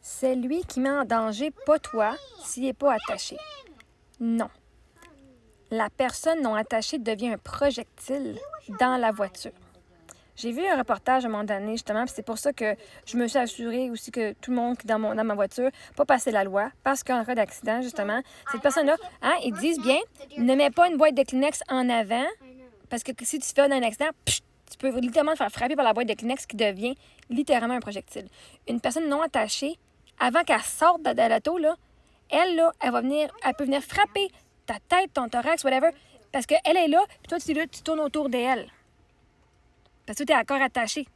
C'est lui qui met en danger, pas toi, s'il n'est pas attaché. Non. La personne non attachée devient un projectile dans la voiture. J'ai vu un reportage à un moment donné, justement, puis c'est pour ça que je me suis assurée aussi que tout le monde dans ma voiture pas passer la loi, parce qu'en cas d'accident, justement, cette personne-là, ils disent bien, ne mets pas une boîte de Kleenex en avant, parce que si tu fais un accident, tu peux littéralement te faire frapper par la boîte de Kleenex qui devient littéralement un projectile. Une personne non attachée, avant qu'elle sorte de l'auto, là, elle peut venir frapper ta tête, ton thorax, whatever, parce qu'elle est là, puis toi, tu tournes autour d'elle. Parce que tu es encore attaché.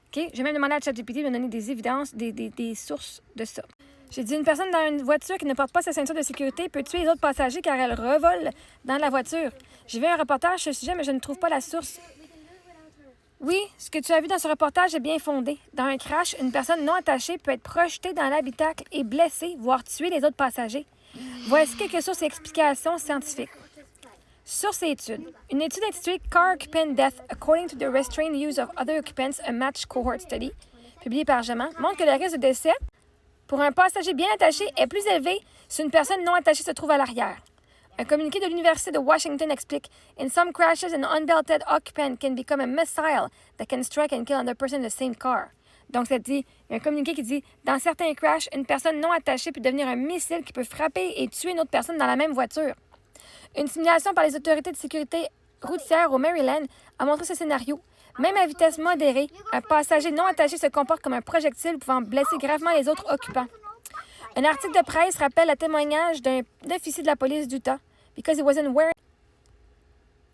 OK? J'ai même demandé à ChatGPT de me donner des évidences, des sources de ça. J'ai dit, une personne dans une voiture qui ne porte pas sa ceinture de sécurité peut tuer les autres passagers car elle revole dans la voiture. J'ai vu un reportage sur ce sujet, mais je ne trouve pas la source. Oui, ce que tu as vu dans ce reportage est bien fondé. Dans un crash, une personne non attachée peut être projetée dans l'habitacle et blessée, voire tuer les autres passagers. Voici quelques sources et explications scientifiques. Source et études. Une étude intitulée Car Occupant Death According to the Restrained Use of Other Occupants, a Match Cohort Study, publiée par Gemma, montre que le risque de décès pour un passager bien attaché est plus élevé si une personne non attachée se trouve à l'arrière. Un communiqué de l'Université de Washington explique In some crashes, an unbelted occupant can become a missile that can strike and kill another person in the same car. Donc, ça dit, il y a un communiqué qui dit dans certains crashs, une personne non attachée peut devenir un missile qui peut frapper et tuer une autre personne dans la même voiture. Une simulation par les autorités de sécurité routière au Maryland a montré ce scénario. Même à vitesse modérée, un passager non attaché se comporte comme un projectile pouvant blesser gravement les autres occupants. Un article de presse rappelle le témoignage d'un officier de la police d'Utah. Because he wasn't wearing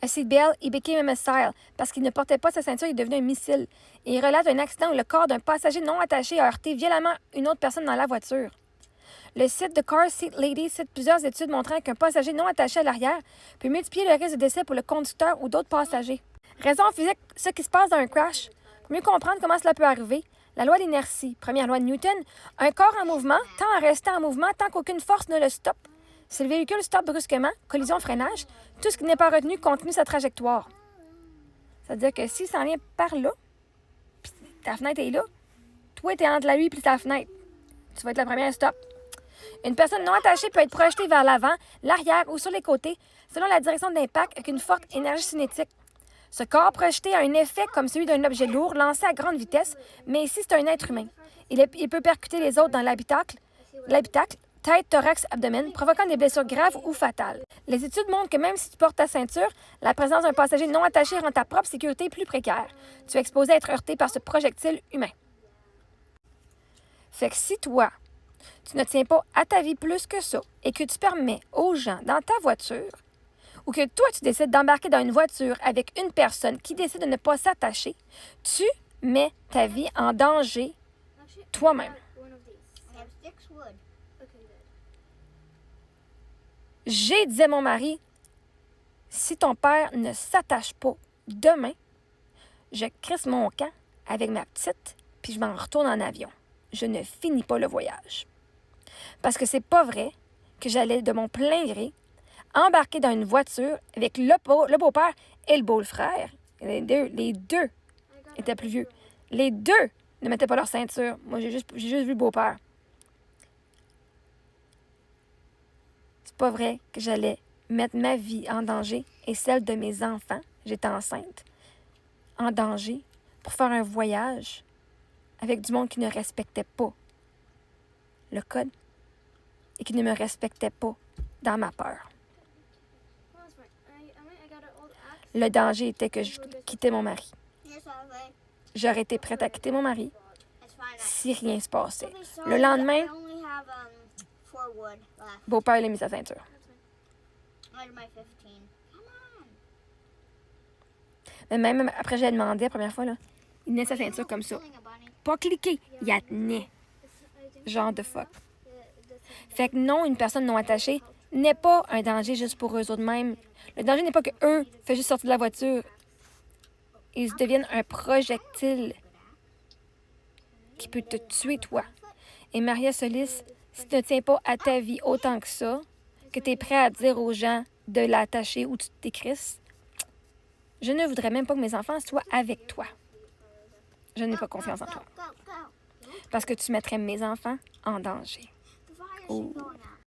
a seatbelt, he became a missile. Parce qu'il ne portait pas sa ceinture, il est devenu un missile. Et il relate un accident où le corps d'un passager non attaché a heurté violemment une autre personne dans la voiture. Le site de Car Seat Lady cite plusieurs études montrant qu'un passager non attaché à l'arrière peut multiplier le risque de décès pour le conducteur ou d'autres passagers. Raison physique, ce qui se passe dans un crash. Pour mieux comprendre comment cela peut arriver, la loi d'inertie, première loi de Newton, un corps en mouvement tend à rester en mouvement tant qu'aucune force ne le stoppe. Si le véhicule stoppe brusquement, collision, freinage, tout ce qui n'est pas retenu continue sa trajectoire. C'est-à-dire que s'il s'en vient par là, puis ta fenêtre est là, toi, tu es entre lui et ta fenêtre. Tu vas être la première stop. Une personne non attachée peut être projetée vers l'avant, l'arrière ou sur les côtés, selon la direction d'impact avec une forte énergie cinétique. Ce corps projeté a un effet comme celui d'un objet lourd lancé à grande vitesse, mais ici, c'est un être humain. Il peut percuter les autres dans l'habitacle, tête, thorax, abdomen, provoquant des blessures graves ou fatales. Les études montrent que même si tu portes ta ceinture, la présence d'un passager non attaché rend ta propre sécurité plus précaire. Tu es exposé à être heurté par ce projectile humain. Fait que si toi, tu ne tiens pas à ta vie plus que ça et que tu permets aux gens dans ta voiture ou que toi, tu décides d'embarquer dans une voiture avec une personne qui décide de ne pas s'attacher, tu mets ta vie en danger toi-même. J'ai dit à mon mari, si ton père ne s'attache pas demain, je crisse mon camp avec ma petite puis je m'en retourne en avion. Je ne finis pas le voyage. Parce que c'est pas vrai que j'allais de mon plein gré embarquer dans une voiture avec le beau-père et le beau-frère. Les deux étaient plus vieux. Les deux ne mettaient pas leur ceinture. Moi, j'ai juste vu le beau-père. C'est pas vrai que j'allais mettre ma vie en danger et celle de mes enfants, j'étais enceinte, en danger pour faire un voyage avec du monde qui ne respectait pas le code et qui ne me respectait pas dans ma peur. Le danger était que je quittais mon mari. J'aurais été prête à quitter mon mari si rien se passait. Le lendemain, beau-père il a mis sa ceinture. Mais même après, j'ai demandé la première fois, là, il tenait sa ceinture comme ça. Pas cliquer, il la tenait. Genre de fuck. Fait que non, une personne non attachée n'est pas un danger juste pour eux autres mêmes. Le danger n'est pas que eux fait juste sortir de la voiture. Ils deviennent un projectile qui peut te tuer, toi. Et Maria Solis, si tu ne tiens pas à ta vie autant que ça, que tu es prêt à dire aux gens de l'attacher ou tu t'écrisses, je ne voudrais même pas que mes enfants soient avec toi. Je n'ai pas confiance en toi. parce que tu mettrais mes enfants en danger. Why is she Oh. going out?